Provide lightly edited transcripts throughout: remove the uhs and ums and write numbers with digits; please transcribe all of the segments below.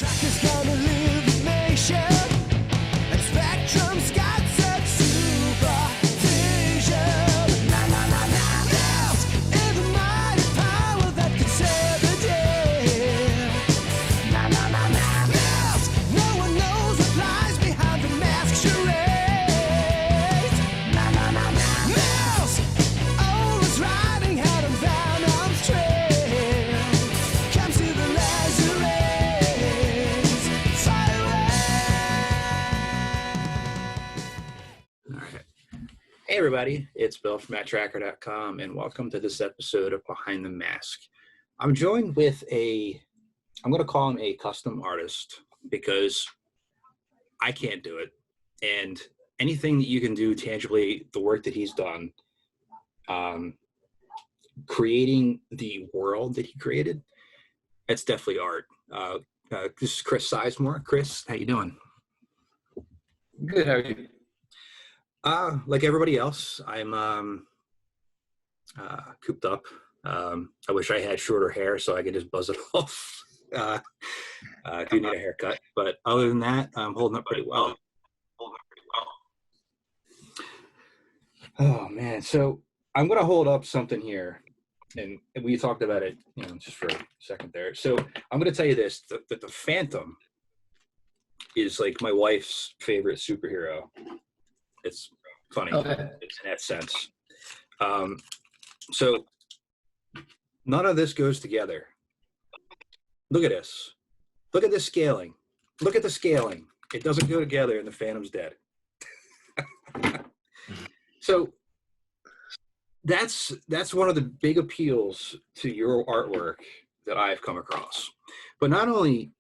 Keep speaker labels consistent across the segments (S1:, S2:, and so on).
S1: Trackers gonna live the nation, and Spectrum's got such supervision. Yes, in the mighty power that could save the day. Yes, no one knows what lies behind the mask charade. Mouse, always riding out on Venom's trail. Comes to the laser rays, fire
S2: All right. Hey, everybody. It's Bill from Matt-Trakker.com, and welcome to this episode of Behind the Mask. I'm joined with I'm going to call him a custom artist because I can't do it. And anything that you can do tangibly, the work that he's done, creating the world that he created, that's definitely art. This is Chris Sizemore. Chris, how you doing?
S3: Good, how are you?
S2: Like everybody else, I'm cooped up. I wish I had shorter hair so I could just buzz it off. Do need a haircut, but other than that, I'm holding up pretty well. Oh man, so I'm gonna hold up something here, and we talked about it, just for a second there. So I'm gonna tell you this: that the Phantom is like my wife's favorite superhero. It's funny,
S3: Okay.
S2: It's in that sense. So none of this goes together. Look at this. Look at this scaling. Look at the scaling. It doesn't go together, and the Phantom's dead. So that's one of the big appeals to your artwork that I've come across. But not only,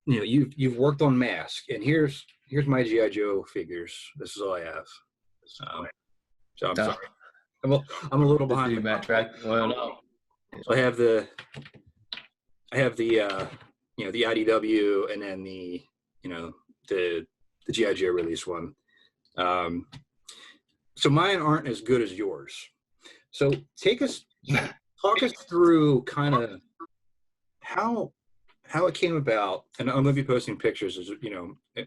S2: you've worked on Mask, and here's my G.I. Joe figures. This is all I have. So I'm sorry. I'm a little behind.
S3: Matt-Trakker. Well, no.
S2: So I have the the IDW, and then the G.I. Joe release one. So mine aren't as good as yours. So talk us through kind of how it came about, and I'm going to be posting pictures as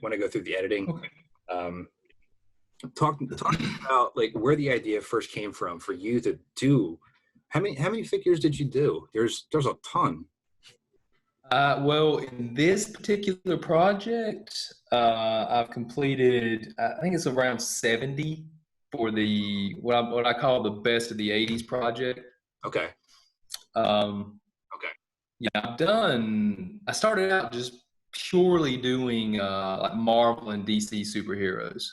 S2: when I go through the editing.
S3: Okay.
S2: Talk about like where the idea first came from for you to do. How many figures did you do? There's a ton.
S3: Well, in this particular project, I've completed, I think it's around 70 for the what I call the best of the 80s project.
S2: Okay.
S3: Yeah, I started out just purely doing like Marvel and DC superheroes.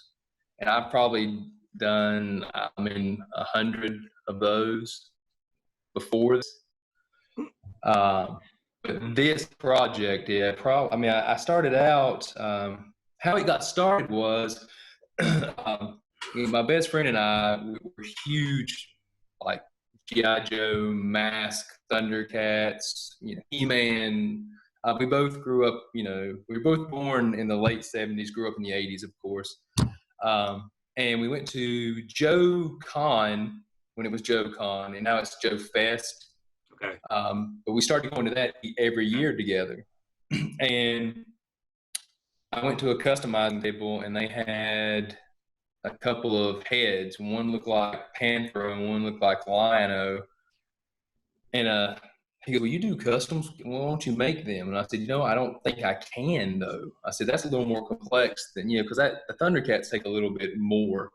S3: And I've probably done, 100 of those before this. But this project, I started out, how it got started was, my best friend and I were huge, like G.I. Joe, Mask, Thundercats, He-Man. We both grew up, we were both born in the late 70s, grew up in the 80s, of course. And we went to Joe Con when it was Joe Con, and now it's Joe Fest.
S2: Okay.
S3: But we started going to that every year together. And I went to a customizing table, and they had a couple of heads. One looked like Panther, and one looked like Lion-O. And he goes, "Well, you do customs? Why don't you make them?" And I said, "I don't think I can, though." I said, "That's a little more complex than, because the Thundercats take a little bit more."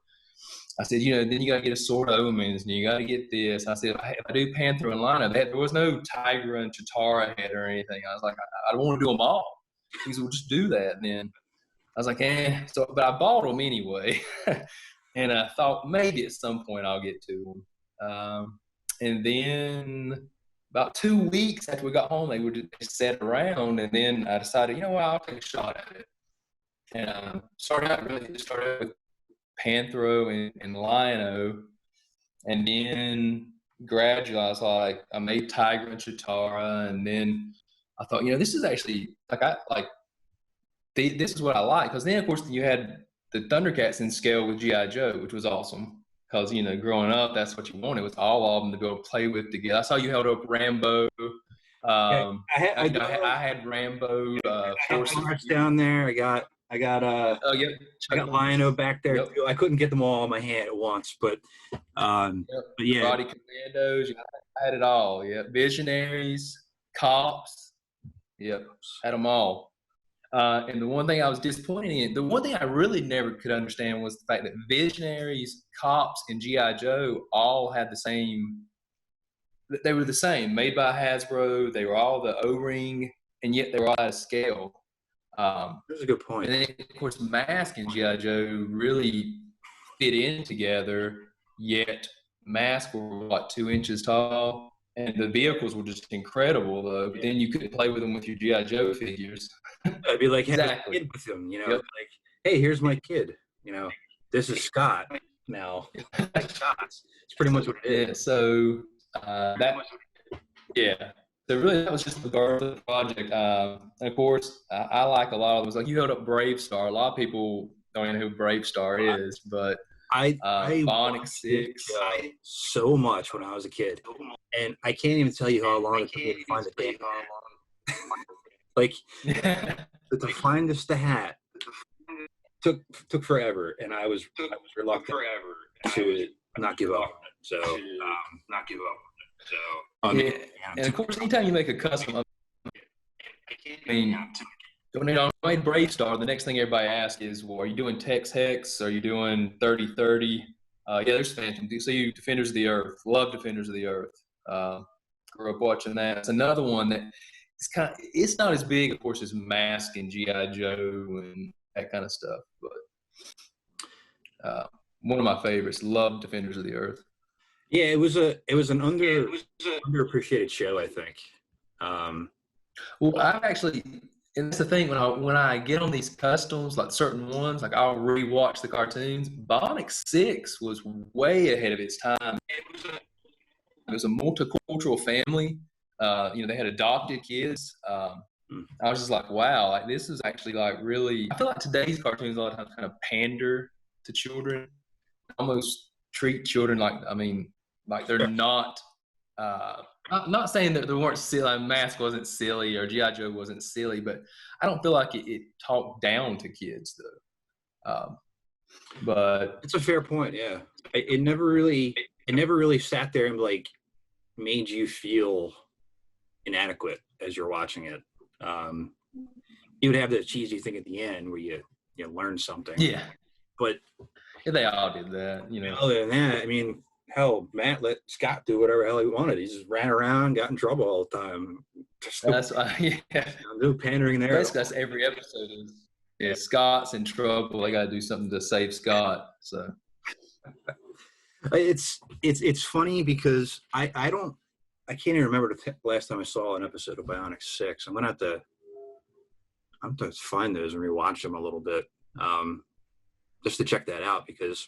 S3: I said, then you got to get a Sword of Omens, and you got to get this. I said, if I do Panther and Lion-O, there was no Tiger and Chitara head or anything. I was like, I don't want to do them all. He said, "Well, just do that." And then I was like, So, but I bought them anyway. And I thought maybe at some point I'll get to them. And then about 2 weeks after we got home, they were just sat around, and then I decided, I'll take a shot at it. And started with Panthro and Lion-O, and then gradually I was like, I made Tiger and Chitara, and then I thought, this is actually this is what I like, because then of course you had the Thundercats in scale with G.I. Joe, which was awesome. Because, growing up, that's what you wanted, was all of them to go play with together. I saw you held up Rambo I had Rambo.
S2: Force down there. I got
S3: Oh, yep.
S2: I got Lion-O back there
S3: Yep.
S2: too. I couldn't get them all in my hand at once, but yeah.
S3: Body Commandos. I had it all. Yeah. Visionaries, Cops. Yep. Had them all. And the one thing I was disappointed in, the one thing I really never could understand was the fact that Visionaries, Cops, and G.I. Joe all had the same. They were the same, made by Hasbro. They were all the O-ring, and yet they were all out of scale.
S2: That's a good point.
S3: And then, of course, Mask and G.I. Joe really fit in together, yet Mask were, 2 inches tall, and the vehicles were just incredible, though. But then you couldn't play with them with your G.I. Joe figures.
S2: I'd be like, having
S3: Exactly.
S2: a kid with him, like, hey, here's my kid. This is Scott now. It's pretty much what it is.
S3: Yeah, so So really, that was just the birth of the project. And of course, I like a lot of them. Like you held up Brave Star. A lot of people don't even know who Brave Star is, but
S2: I
S3: Bionic
S2: watched
S3: 6
S2: so much when I was a kid, and I can't even tell you how long it took me to find the damn hat. Like to find the hat took forever, and I was reluctant to not give up.
S3: And of course, anytime you make a custom, when I made Brave Star, the next thing everybody asks is, well, are you doing Tex Hex? Are you doing 3030? There's Phantom. So you Defenders of the Earth. Love Defenders of the Earth. Grew up watching that. It's another one that it's not as big, of course, as Mask and G.I. Joe and that kind of stuff. But one of my favorites. Love Defenders of the Earth.
S2: Yeah, it was an underappreciated show, I think.
S3: Well, I've actually, and that's the thing, when I get on these customs, like certain ones, like I'll rewatch the cartoons. Bionic 6 was way ahead of its time. It was a multicultural family. They had adopted kids. I was just like, wow, like this is actually like really. I feel like today's cartoons a lot of times kind of pander to children, almost treat children like they're not. I'm not saying that they weren't silly. Mask wasn't silly or G.I. Joe wasn't silly, but I don't feel like it talked down to kids though. But
S2: it's a fair point. Yeah, it never really sat there and like made you feel inadequate as you're watching it. You would have that cheesy thing at the end where you learn something.
S3: Yeah,
S2: but
S3: they all did that.
S2: Other than that, I mean. Hell, Matt let Scott do whatever hell he wanted. He just ran around, got in trouble all the time.
S3: That's
S2: no pandering there.
S3: Basically, that's every episode is Scott's in trouble. They got to do something to save Scott. So
S2: it's funny because I can't even remember the last time I saw an episode of Bionic 6. I'm gonna have to find those and rewatch them a little bit, just to check that out because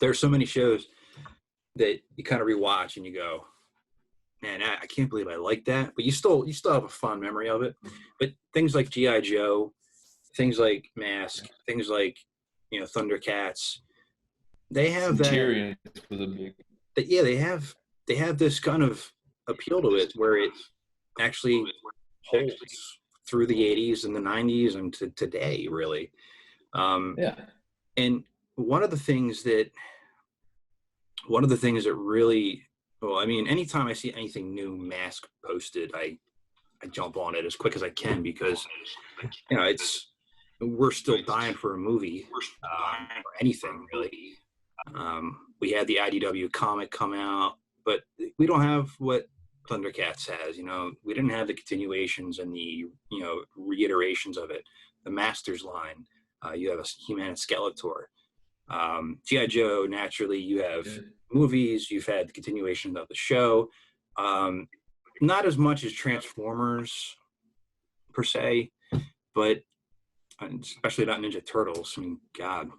S2: there's so many shows that you kind of rewatch and you go, man, I can't believe I like that. But you still have a fond memory of it. But things like G.I. Joe, things like Mask, things like Thundercats, they have that.
S3: Tyrion was a big.
S2: Yeah, they have this kind of appeal to it where it actually holds through the 80s and the 90s and to today, really. And one of the things that really, well, I mean, anytime I see anything new Mask posted, I jump on it as quick as I can because, we're still dying for a movie, or anything really. We had the IDW comic come out, but we don't have what Thundercats has, we didn't have the continuations and the, reiterations of it. The Masters line, you have a He-Man and Skeletor. G.I. Joe, naturally, you have movies, you've had the continuation of the show. Not as much as Transformers, per se, but especially not Ninja Turtles. I mean, God,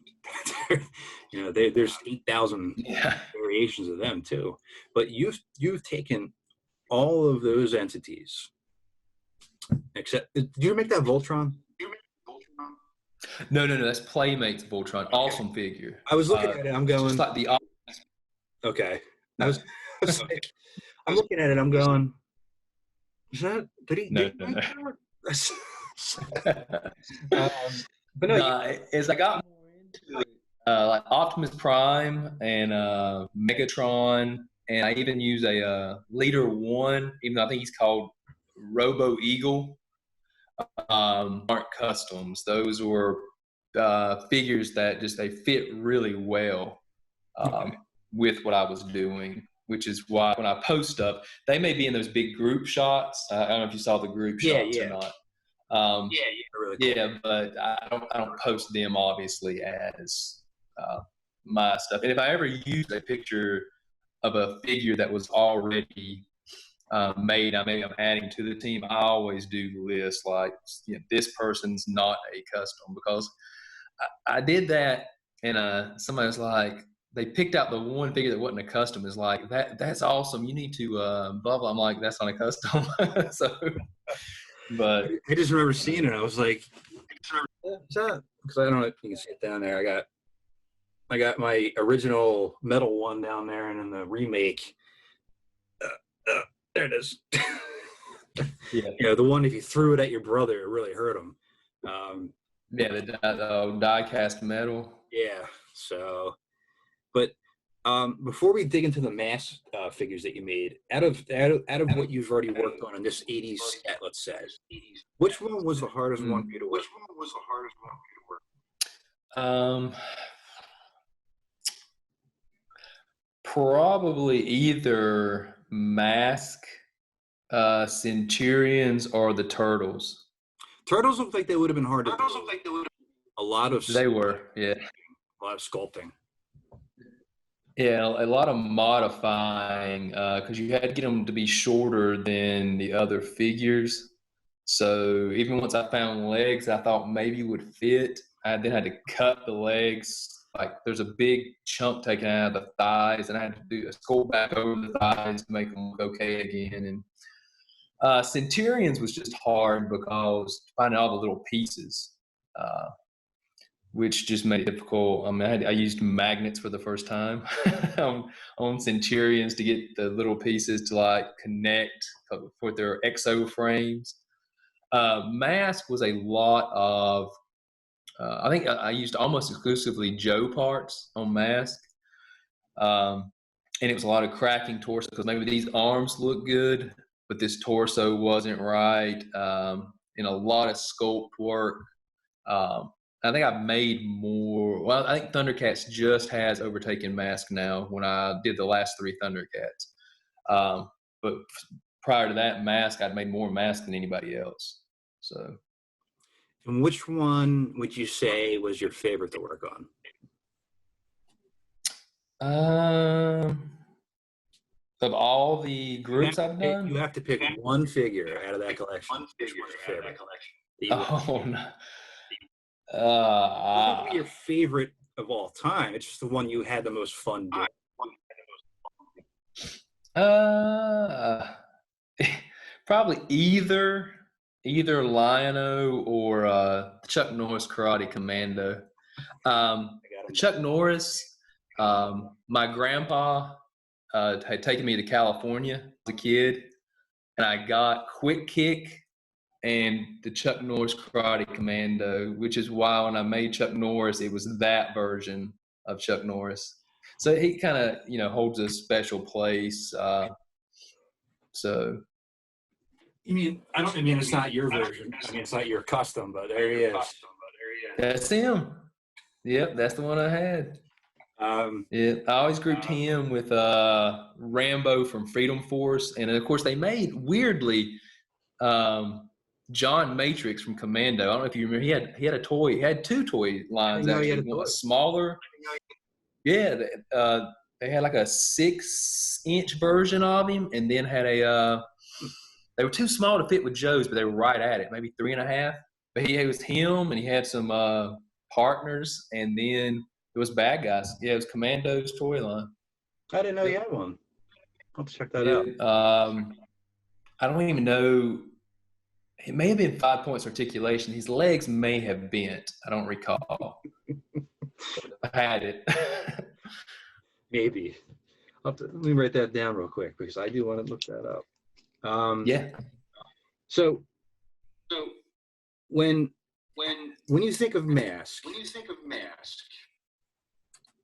S2: there's 8,000 variations of them, too. But you've taken all of those entities, except, did you make that Voltron?
S3: No, that's Playmates Voltron. Awesome figure.
S2: I was looking at it. I'm going.
S3: Just like the.
S2: Okay. I'm looking at it. I'm going. Is that, did he,
S3: No,
S2: did he
S3: no,
S2: make
S3: no.
S2: that? But no,
S3: No, as I got more into it, like Optimus Prime and Megatron, and I even use a Leader One, even though I think he's called Robo Eagle. Aren't customs; those were figures that just they fit really well with what I was doing. Which is why when I post stuff, they may be in those big group shots. I don't know if you saw the group
S2: yeah,
S3: shots or
S2: yeah.
S3: not.
S2: Really cool.
S3: Yeah, but I don't post them obviously as my stuff. And if I ever use a picture of a figure that was already made, maybe I'm adding to the team, I always do list like, this person's not a custom, because I did that, and somebody was like, they picked out the one figure that wasn't a custom. Is like, that's awesome. You need to blah blah. I'm like, that's not a custom. So, but
S2: I just remember seeing it. I was like, "What's that?" Because I don't know if you can see it down there. I got my original metal one down there, and then the remake. There it is.
S3: yeah,
S2: The one if you threw it at your brother, it really hurt him.
S3: yeah, the die-cast metal.
S2: Yeah. So, but before we dig into the mass figures that you made, out of what you've already worked on in this '80s set, let's say, which one was the hardest one for you to work?
S3: Probably either Mask, Centurions, or the Turtles.
S2: Turtles look like they would have been hard to do. A lot of
S3: They were, yeah.
S2: a lot of sculpting.
S3: Yeah, a lot of modifying because you had to get them to be shorter than the other figures. So even once I found legs I thought maybe would fit, I then had to cut the legs. Like there's a big chunk taken out of the thighs, and I had to do a sculpt back over the thighs to make them look okay again. And Centurions was just hard because finding all the little pieces. Which just made it difficult. I mean, I used magnets for the first time on Centurions to get the little pieces to like connect for their exo frames. Mask was a lot of, I think I used almost exclusively Joe parts on Mask. And it was a lot of cracking torso because maybe these arms look good, but this torso wasn't right. And a lot of sculpt work. I think I've made more. Well, I think Thundercats just has overtaken Mask now when I did the last 3 Thundercats. But prior to that, Mask, I'd made more Mask than anybody else. So.
S2: And which one would you say was your favorite to work on?
S3: Of all the groups I've done?
S2: You have to pick one figure out of that collection.
S3: Oh, no.
S2: It wouldn't be your favorite of all time. It's just the one you had the most fun doing.
S3: Probably either Lion-O or Chuck Norris Karate Commando. Chuck Norris, my grandpa had taken me to California as a kid, and I got Quick Kick and the Chuck Norris Karate Commando, which is why when I made Chuck Norris, it was that version of Chuck Norris. So he kind of, holds a special place. So.
S2: I mean, it's not your version. I mean, it's not your custom, but there he is.
S3: That's him. Yep, that's the one I had. Yeah, I always grouped him with Rambo from Freedom Force, and of course they made weirdly John Matrix from Commando. I don't know if you remember. He had a toy. He had 2 toy lines actually. One was smaller. Yeah, they had like a 6-inch version of him, and then had a. They were too small to fit with Joe's, but they were right at it, maybe 3.5. But he was him, and he had some partners, and then it was bad guys. Yeah, it was Commando's toy line.
S2: I didn't know you had one. I'll check that out.
S3: I don't even know. It may have been 5 points articulation. His legs may have bent. I don't recall. I had it.
S2: Maybe. Let me write that down real quick because I do want to look that up.
S3: Yeah.
S2: So when you think of mask,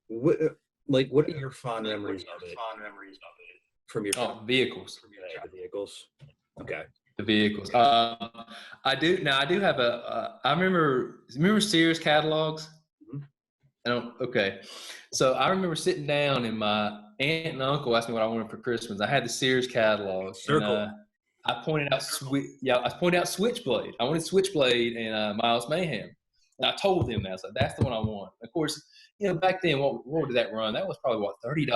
S2: what what are your fond memories of it from your
S3: Vehicles.
S2: the vehicles? Okay.
S3: The vehicles. I do have I remember Sears catalogs. Okay. So I remember sitting down and my aunt and uncle asked me what I wanted for Christmas. I had the Sears catalog.
S2: Circle.
S3: And, I pointed out Switchblade. I wanted Switchblade and Miles Mayhem. And I told them that. So that's the one I want. Of course, back then, what did that run? That was probably $30,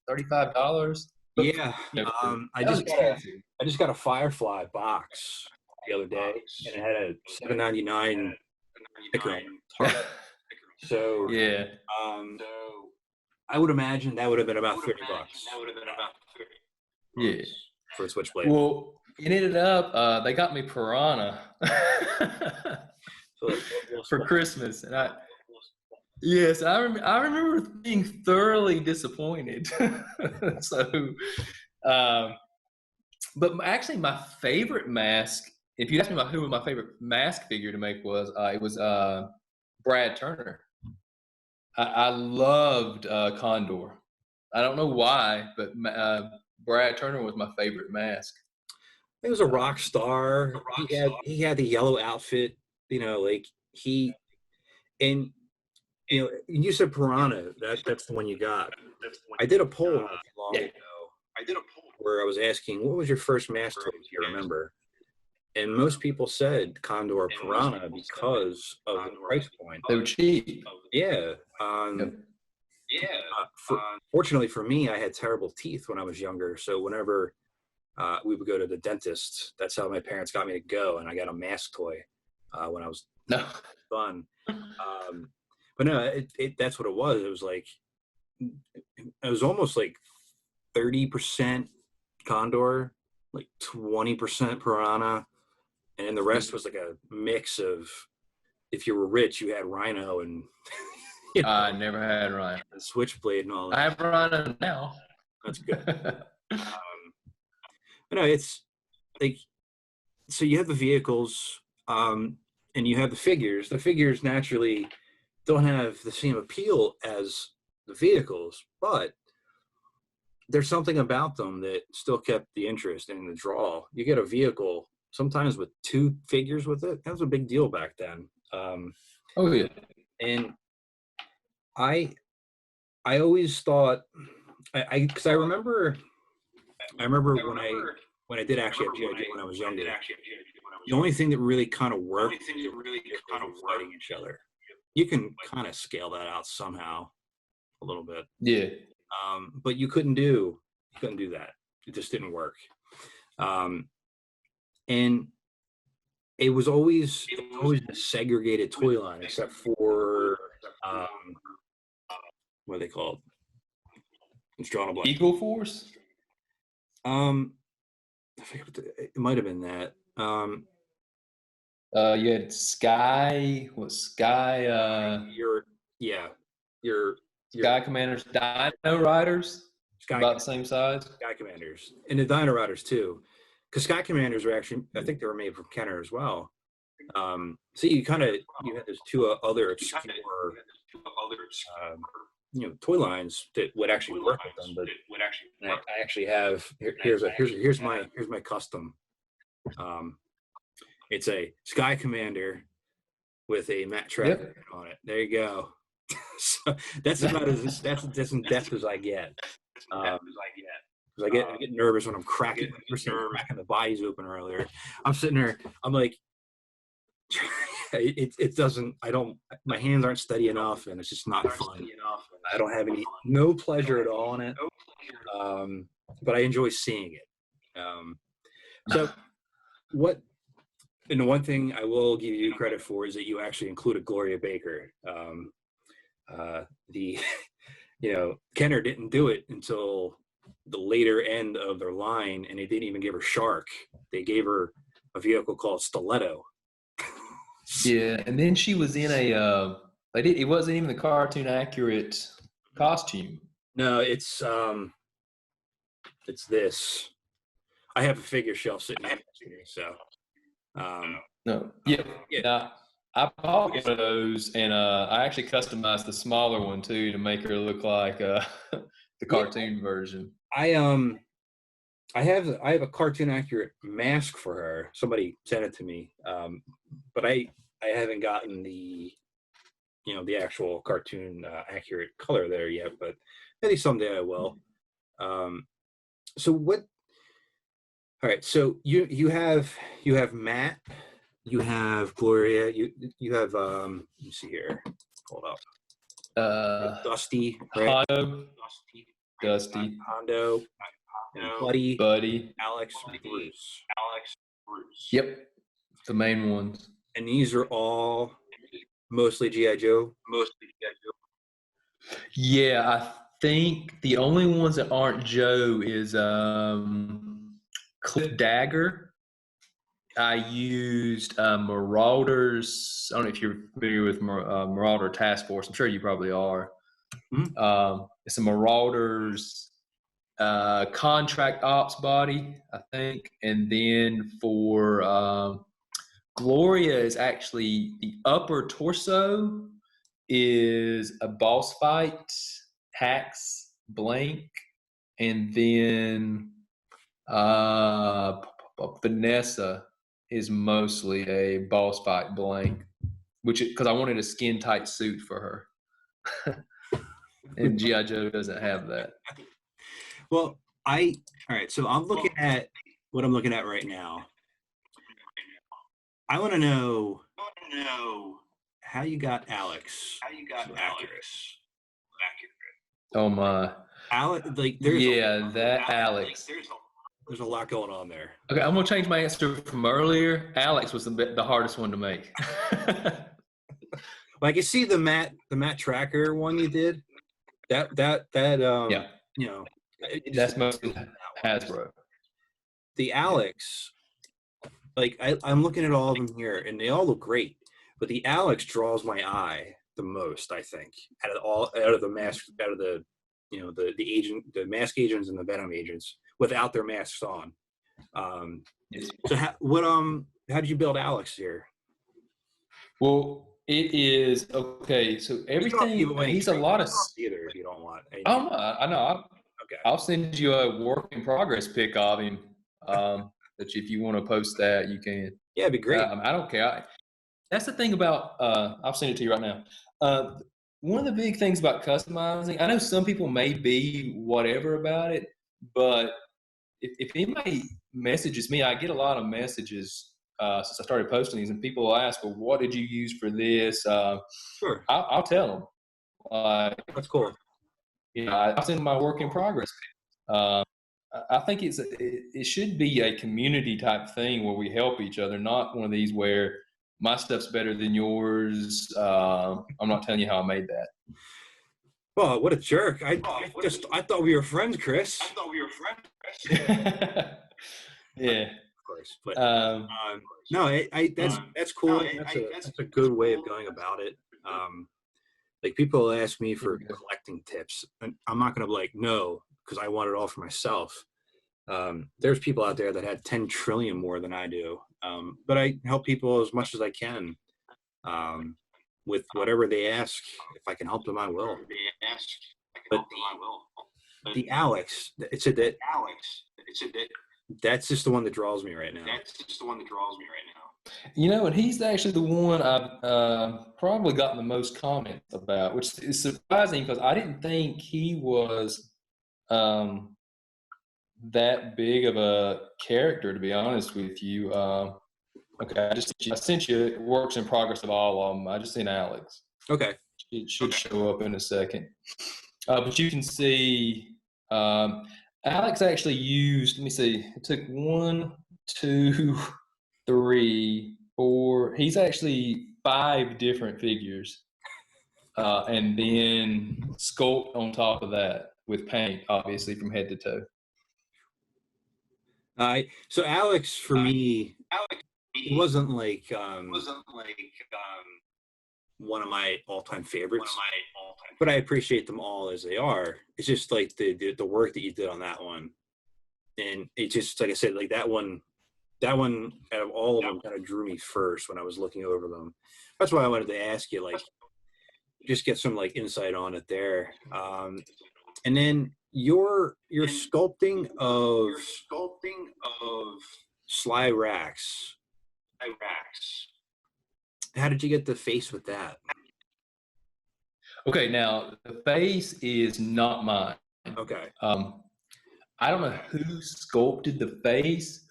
S3: $35.
S2: Yeah. I just got a Firefly box the other day, and it had a $7.99 sticker on it. So
S3: yeah.
S2: I would imagine that would have been about $30.
S3: Yeah.
S2: For a Switchblade.
S3: Well, it ended up they got me Piranha for Christmas, and I remember being thoroughly disappointed. So, but actually, my favorite mask. If you ask me about who my favorite mask figure to make was, it was Brad Turner. I loved Condor. I don't know why, but Brad Turner was my favorite mask.
S2: He was a rock star. He had the yellow outfit. And you said Piranha. That's the one you got. I did a poll not too long ago. Where I was asking, what was your first mask toy? Do you remember? And most people said Condor or Piranha because of the price point.
S3: They were cheap.
S2: Yeah. Fortunately for me, I had terrible teeth when I was younger. So whenever we would go to the dentist, that's how my parents got me to go. And I got a mask toy when I was fun. But no, that's what it was. It was like, it was almost like 30% Condor, like 20% Piranha. And then the rest was like a mix of, if you were rich, you had Rhino and
S3: I never had Rhino.
S2: And Switchblade and all that.
S3: I have Rhino now.
S2: That's good. It's like, so you have the vehicles and you have the figures. The figures naturally don't have the same appeal as the vehicles, but there's something about them that still kept the interest and the draw. You get a vehicle sometimes with two figures with it. That was a big deal back then.
S3: Oh yeah.
S2: And I always thought, because I remember when I did actually have GI when I was younger. The only thing that really kind of worked was fighting each other. You can kind of scale that out somehow, a little bit.
S3: Yeah.
S2: But you couldn't do that. It just didn't work. And it was always a segregated toy line, except for what are they called? It's drawn a blank.
S3: Eagle Force.
S2: I forget it might have been that.
S3: You had Sky. What Sky?
S2: Your
S3: Sky Commanders, Dino Riders. About the same size.
S2: Sky Commanders and the Dino Riders too, because Sky Commanders were actually, I think they were made from Kenner as well. So you had those two other obscure, toy lines that would actually work with them. But I actually have here's my custom. It's a Sky Commander with a Matt-Trakker on it. There you go. So that's about as in depth as I get. Because I get nervous when I'm cracking the bodies open earlier. I'm sitting there. I'm like, it doesn't. My hands aren't steady enough, and it's just not fun. I don't have no pleasure at all in it. But I enjoy seeing it. So what? And the one thing I will give you credit for is that you actually included Gloria Baker. Kenner didn't do it until the later end of their line, and they didn't even give her Shark. They gave her a vehicle called Stiletto.
S3: Yeah, and then she was in it wasn't even the cartoon accurate costume.
S2: No, it's this. I have a figure shelf sitting next to me, so.
S3: No. Yeah.
S2: Yeah.
S3: Now, I bought one of those, and I actually customized the smaller one too to make her look like the cartoon version.
S2: I have a cartoon accurate mask for her. Somebody sent it to me, but I haven't gotten the the actual cartoon accurate color there yet. But maybe someday I will. So what? All right. So you have Matt, you have Gloria, you have let me see here. Hold up. Dusty, right?
S3: Dusty,
S2: Hondo, and
S3: Buddy.
S2: Alex, Bruce.
S3: Yep, the main ones.
S2: And these are all mostly G.I. Joe.
S3: Yeah, I think the only ones that aren't Joe is Cliff Dagger. I used Marauders. I don't know if you're familiar with Marauder Task Force. I'm sure you probably are.
S2: Mm-hmm.
S3: It's a Marauders contract ops body, I think. And then for Gloria is actually the upper torso is a boss fight, hacks, blank, and then Vanessa is mostly a boss fight blank, which because I wanted a skin tight suit for her, and GI Joe doesn't have that.
S2: Well, all right. So I'm looking at what I'm looking at right now. I want to know how you got Alex. Accurate.
S3: Oh my!
S2: Alex, like there's
S3: Alex.
S2: There's a lot going on there.
S3: Okay, I'm gonna change my answer from earlier. Alex was the hardest one to make.
S2: Well, I can see the Matt-Trakker one you did. That
S3: Yeah. That's mostly Hasbro.
S2: The Alex, like I'm looking at all of them here, and they all look great. But the Alex draws my eye the most, I think, out of the mask agents and the Venom agents without their masks on.
S3: Yes.
S2: So how did you build Alex here?
S3: Well, it is okay. So everything he's a lot of
S2: either if you don't want.
S3: I know.
S2: Okay.
S3: I'll send you a work in progress pic of him. That if you want to post that, you can.
S2: Yeah, it'd be great.
S3: I don't care. That's the thing about. I'll send it to you right now. One of the big things about customizing, I know some people may be whatever about it, but if anybody messages me, I get a lot of messages since I started posting these, and people will ask, "Well, what did you use for this?"
S2: Sure.
S3: I'll tell them.
S2: That's cool.
S3: I'll send my work in progress. I think it should be a community type thing where we help each other, not one of these where my stuff's better than yours. I'm not telling you how I made that.
S2: Well, what a jerk! I thought we were friends, Chris.
S3: Yeah,
S2: of course. But no, that's cool. That's a good way of going about it. Like people ask me for collecting tips, and I'm not going to be like no, because I want it all for myself. There's people out there that had 10 trillion more than I do, but I help people as much as I can with whatever they ask. If I can help them, I will. But the Alex, that's just the one that draws me right now.
S3: And he's actually the one I've probably gotten the most comments about, which is surprising because I didn't think he was that big of a character, to be honest with you. Okay, I sent you works in progress of all of them. I just seen Alex.
S2: Okay.
S3: It should show up in a second. But you can see Alex actually used, let me see, it took 1, 2, 3, 4. He's actually 5 different figures. And then sculpt on top of that with paint, obviously, from head to toe.
S2: So Alex, for me, it wasn't like one of my all-time favorites, but I appreciate them all as they are. It's just like the work that you did on that one and it just, like I said, like that one out of all of them kind of drew me first when I was looking over them. That's why I wanted to ask you, like, just get some like insight on it there. And then your sculpting of slide racks. How did you get the face with that?
S3: Okay, now the face is not mine.
S2: Okay.
S3: I don't know who sculpted the face,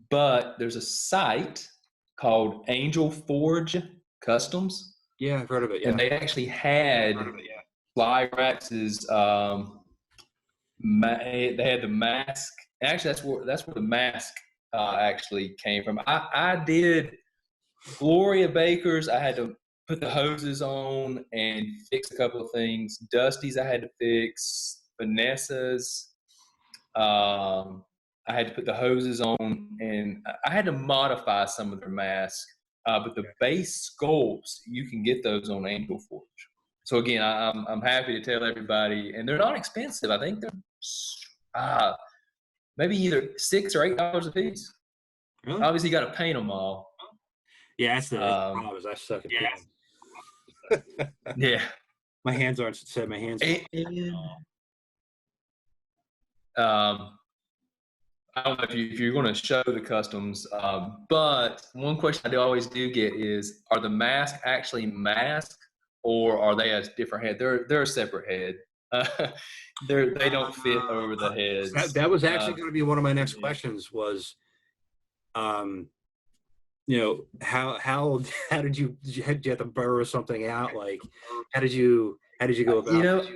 S3: but there's a site called Angel Forge Customs.
S2: Yeah, I've heard of it. Yeah.
S3: And they actually had fly racks. They had the mask. Actually, that's where the mask actually came from. I did Gloria Baker's. I had to put the hoses on and fix a couple of things. Dusty's I had to fix. Vanessa's. I had to put the hoses on, and I had to modify some of their masks. But the base sculpts, you can get those on Angel Forge. So again, I'm happy to tell everybody, and they're not expensive. I think they're maybe either $6 or $8 a piece.
S2: Really?
S3: Obviously, you got to paint them all.
S2: Yeah, that's the problem. I suck at painting.
S3: Yeah.
S2: My hands aren't set. My hands.
S3: I don't know if you're going to show the customs, but one question I always do get is: are the masks actually masks, or are they a different head? They're a separate head. They don't fit over the heads.
S2: That was actually going to be one of my next questions. Was, you know, how did you have to burrow something out? Like, how did you go about?
S3: You know,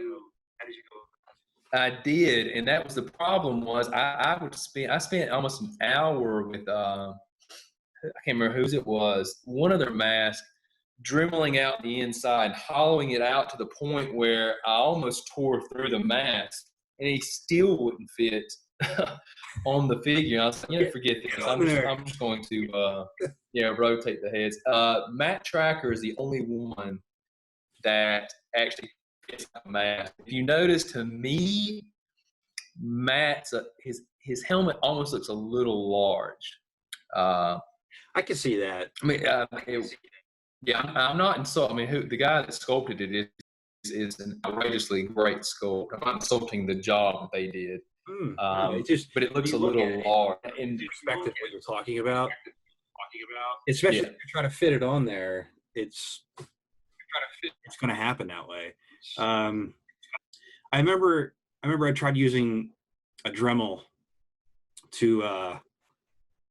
S3: I did, and that was the problem. Was I spent almost an hour with I can't remember whose it was. One of their masks, dremeling out the inside, hollowing it out to the point where I almost tore through the mask, and he still wouldn't fit on the figure. I was like, you know, forget this. I'm just going to rotate the heads. Matt-Trakker is the only one that actually fits the mask. If you notice, to me, Matt's his helmet almost looks a little large.
S2: I can see that.
S3: I mean, I'm not insulting. I mean, the guy that sculpted it is an outrageously great sculpt. I'm not insulting the job that they did. But it looks a little large.
S2: In perspective, what you're talking about, especially if you're trying to fit it on there, it's going to happen that way. I remember I tried using a Dremel to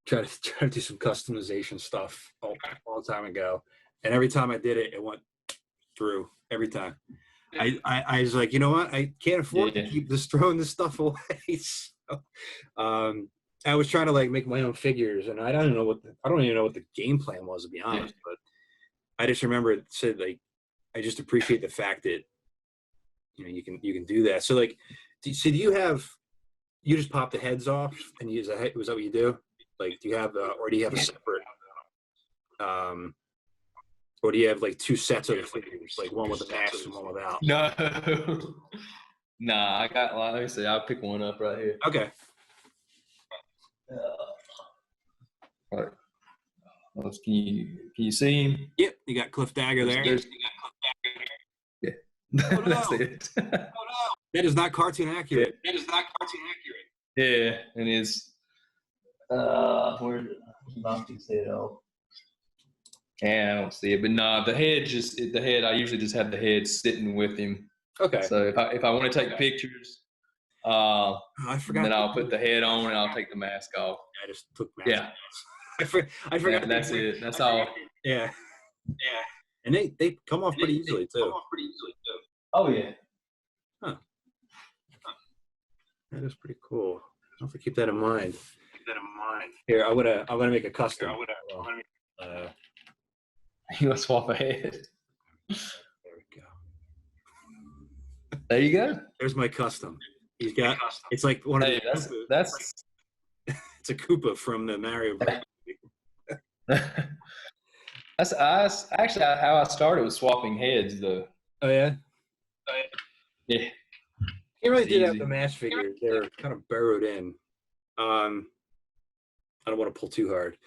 S2: try to do some customization stuff a long time ago, and every time I did it, it went through every time. I was like, you know what? I can't afford to keep throwing this stuff away. So, I was trying to like make my own figures, and I don't even know what the game plan was, to be honest. But I just remember it said, like, I just appreciate the fact that, you know, you can do that. So like, do you just pop the heads off and use a head? Was that what you do? Like, do you have or do you have a separate? Or do you have like two sets of figures, like one with a mask and one without?
S3: No, nah. I got. Let me see. I'll pick one up right here.
S2: Okay.
S3: All right. Can you see him?
S2: Yep. You got Cliff Dagger there.
S3: Yeah.
S2: Oh, no.
S3: That's it.
S2: Oh, no. That is not cartoon accurate.
S3: Yeah, and his where knocked his head off. Yeah, I don't see it, but nah, the head. I usually just have the head sitting with him.
S2: Okay.
S3: So if I want to take pictures,
S2: I forgot.
S3: then I'll put the head on and I'll take the mask off.
S2: I just took the mask off. I forgot.
S3: Yeah, that's it. That's all.
S2: Yeah. And they come off pretty easily too.
S3: Oh yeah.
S2: Huh. That is pretty cool. I'll have to keep that in mind. Here, I'm gonna make a custom.
S3: You want to swap a head?
S2: There we go.
S3: There you go.
S2: There's my custom. He's got. It's like one of the.
S3: That's.
S2: It's a Koopa from the Mario.
S3: That's actually how I started with swapping heads, though.
S2: Oh yeah.
S3: Yeah.
S2: You really did have the mask figures. They're kind of burrowed in. I don't want to pull too hard,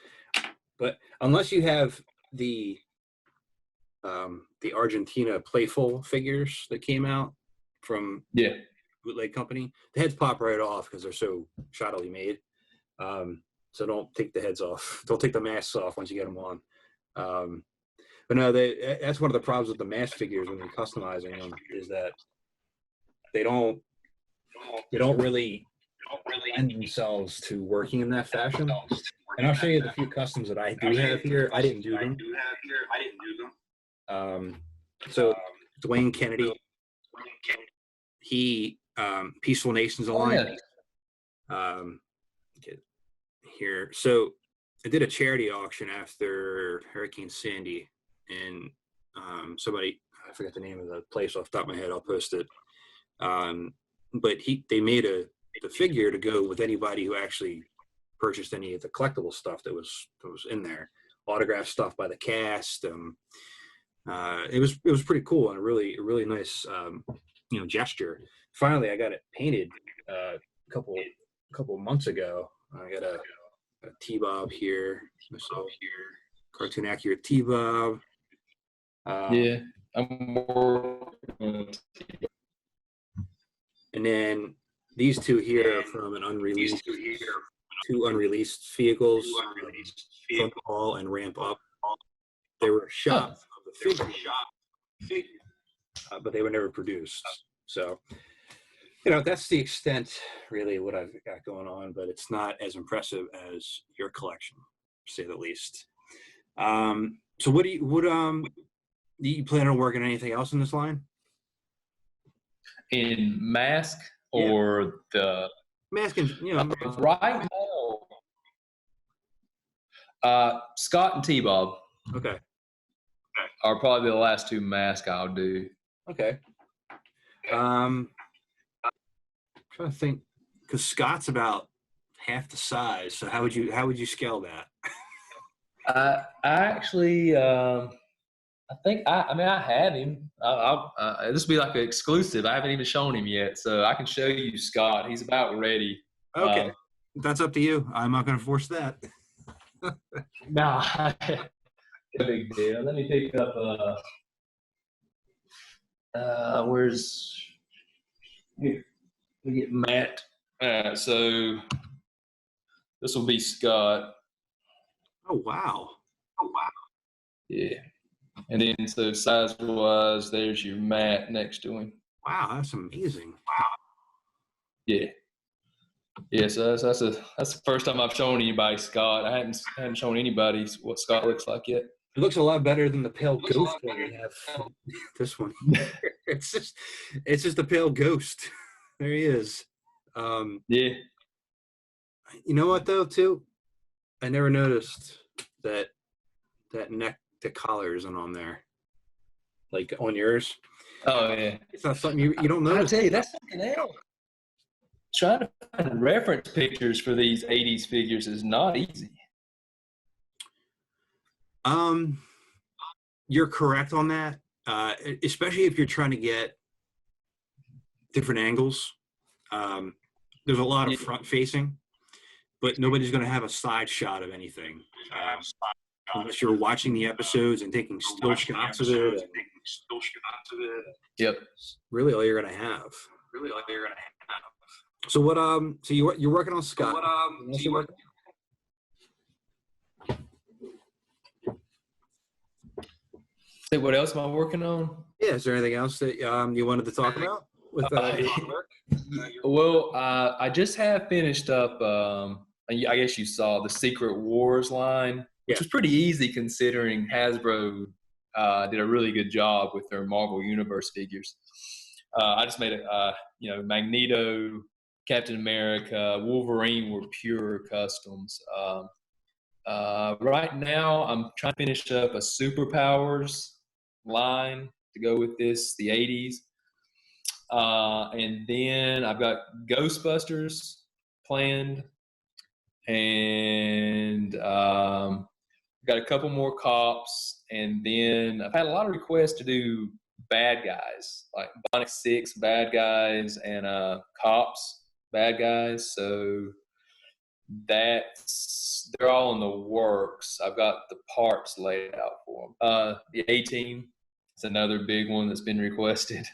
S2: but unless you have the Argentina Playful figures that came out from
S3: Yeah.
S2: bootleg company, the heads pop right off because they're so shoddily made. So don't take the heads off. Don't take the masks off once you get them on. But no, that's one of the problems with the mask figures when you're customizing them is that they don't really lend themselves to working in that fashion. And I'll show you the few customs that I do have here. I didn't do them. So Dwayne Kennedy, he Peaceful Nations Alliance. Get here. So I did a charity auction after Hurricane Sandy, and somebody, I forget the name of the place off the top of my head. I'll post it. But they made the figure to go with anybody who actually purchased any of the collectible stuff that was in there, autographed stuff by the cast. It was pretty cool and a really nice gesture. Finally, I got it painted a couple months ago. I got a T-Bob here, myself here, cartoon accurate T-Bob.
S3: Yeah, I'm working.
S2: And then these two here are from two unreleased vehicles, Front Hall and Ramp Up. They were shot of the figure, but they were never produced. So, that's the extent, really, what I've got going on, but it's not as impressive as your collection, to say the least. So do you plan on working on anything else in this line?
S3: In mask or the
S2: Mask and,
S3: right now, Scott and T-Bob.
S2: Okay.
S3: Are probably the last two masks I'll do.
S2: Okay. I'm trying to think, because Scott's about half the size. So how would you scale that?
S3: I actually, I think I have him. This will be like an exclusive. I haven't even shown him yet, so I can show you Scott. He's about ready.
S2: Okay, that's up to you. I'm not going to force that.
S3: Nah, big deal. Let me pick up. Where's here? Let me get Matt. All right, so this will be Scott.
S2: Oh wow!
S3: Yeah. And then, so size-wise, there's your Matt next to him.
S2: Wow, that's amazing.
S3: Yeah. Yeah, so that's the first time I've shown anybody Scott. I hadn't shown anybody what Scott looks like yet.
S2: It looks a lot better than the pale ghost one we have. This one, it's just a pale ghost. There he is.
S3: Yeah.
S2: You know what though, too? I never noticed that neck. The collar isn't on there, like on yours.
S3: Oh yeah,
S2: it's not something you don't notice.
S3: I'll tell you, that's something else. Trying to find reference pictures for these '80s figures is not easy.
S2: You're correct on that, especially if you're trying to get different angles. There's a lot of front facing, but nobody's going to have a side shot of anything. Unless you're watching the episodes and taking still shots of it.
S3: Yep.
S2: Really, all you're gonna have. So what? So you're working on Scott.
S3: Say, what else am I working on?
S2: Yeah. Is there anything else that you wanted to talk about with your work?
S3: Well, I just have finished up. I guess you saw the Secret Wars line, which was pretty easy considering Hasbro did a really good job with their Marvel Universe figures. I just made Magneto, Captain America, Wolverine were pure customs. Right now, I'm trying to finish up a Superpowers line to go with this, the 80s. And then I've got Ghostbusters planned. And got a couple more cops, and then I've had a lot of requests to do bad guys, like Bionic 6 bad guys and cops bad guys. So they're all in the works. I've got the parts laid out for them. The A-Team is another big one that's been requested.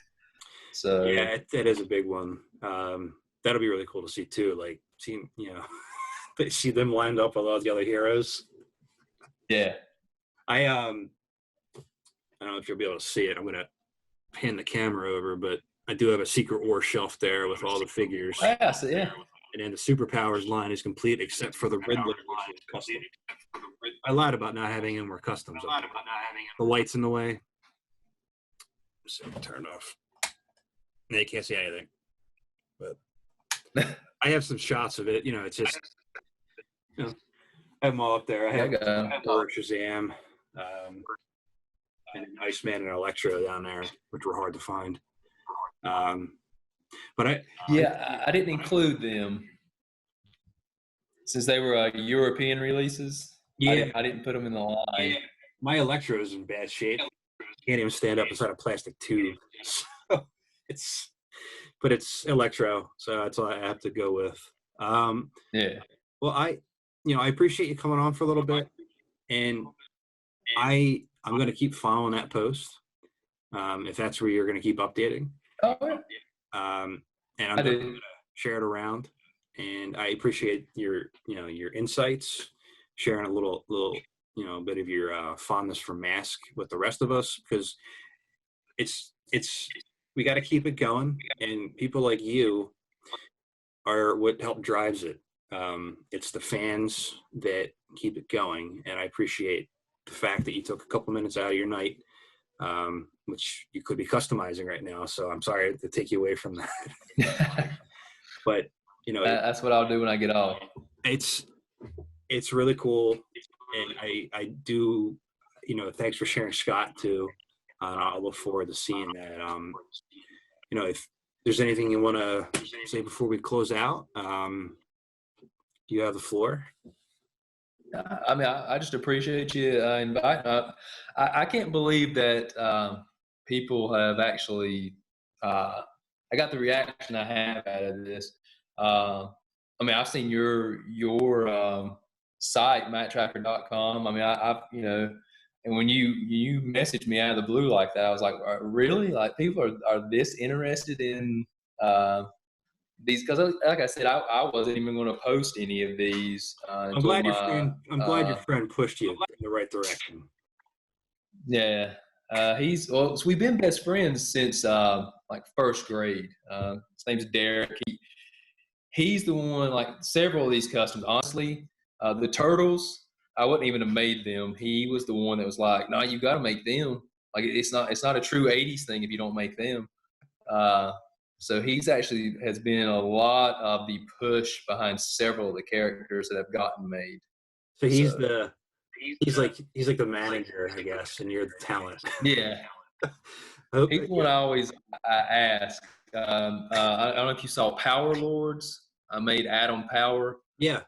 S3: So
S2: yeah, it is a big one. That'll be really cool to see too. Like, see them lined up with all the other heroes.
S3: yeah.
S2: I don't know if you'll be able to see it. I'm gonna pan the camera over, but I do have a secret war shelf there with all the figures.
S3: Yeah, so, yeah.
S2: And then the Superpowers line is complete except for the Riddler, which is custom. I lied about not having any more customs. The light's in the way. So turn off. Now you can't see anything. But I have some shots of it. It's just, I have them all up there. I have Thor, Shazam, and an Iceman and Electro down there, which were hard to find. But
S3: I didn't include them since they were European releases.
S2: Yeah,
S3: I didn't put them in the line.
S2: Yeah. My Electro is in bad shape. Can't even stand up inside a plastic tube. So but it's Electro, so that's all I have to go with.
S3: Yeah.
S2: Well, I appreciate you coming on for a little bit, and I'm going to keep following that post. If that's where you're going to keep updating.
S3: Oh, yeah.
S2: And I'm going to share it around, and I appreciate your insights, sharing a little bit of your fondness for Mask with the rest of us, because we got to keep it going, and people like you are what help drives it. It's the fans that keep it going, and I appreciate the fact that you took a couple minutes out of your night, which you could be customizing right now. So I'm sorry to take you away from that. But
S3: that's what I'll do when I get off.
S2: It's really cool, and I do. Thanks for sharing Scott too. I'll look forward to seeing that. If there's anything you want to say before we close out, you have the floor.
S3: I mean, I just appreciate you inviting. I can't believe that people have actually. I got the reaction I have out of this. I mean, I've seen your site, Matt-Trakker.com. I mean, I've and when you messaged me out of the blue like that, I was like, really? Like, people are this interested in these? Because, like I said, I wasn't even going to post any of these.
S2: I'm glad your friend pushed you in the right direction.
S3: Yeah, so we've been best friends since like first grade. His name's Derek. He's the one, like several of these customs. Honestly, the turtles, I wouldn't even have made them. He was the one that was like, "No, you got to make them. Like, it's not a true '80s thing if you don't make them." So he's actually has been a lot of the push behind several of the characters that have gotten made.
S2: So he's like the manager, I guess, and you're the talent.
S3: Yeah. He's one I ask. I don't know if you saw Power Lords. I made Adam Power.
S2: Yeah.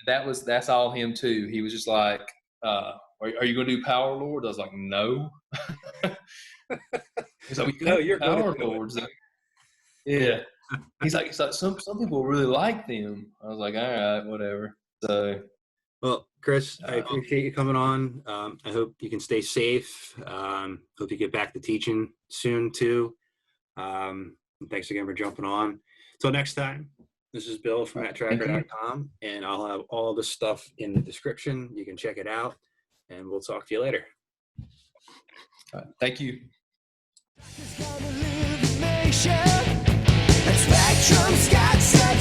S3: That's all him too. He was just like, are you going to do Power Lords? I was like, no. He's like, no, you're Power Lords. Yeah. He's like, some people really like them. I was like, all right, whatever. So.
S2: Well, Chris, I appreciate you coming on. I hope you can stay safe. Hope you get back to teaching soon too. Thanks again for jumping on. Until next time, this is Bill from Matt-Trakker.com, and I'll have all this stuff in the description. You can check it out, and we'll talk to you later.
S3: Thank you.
S1: Spectrum's got such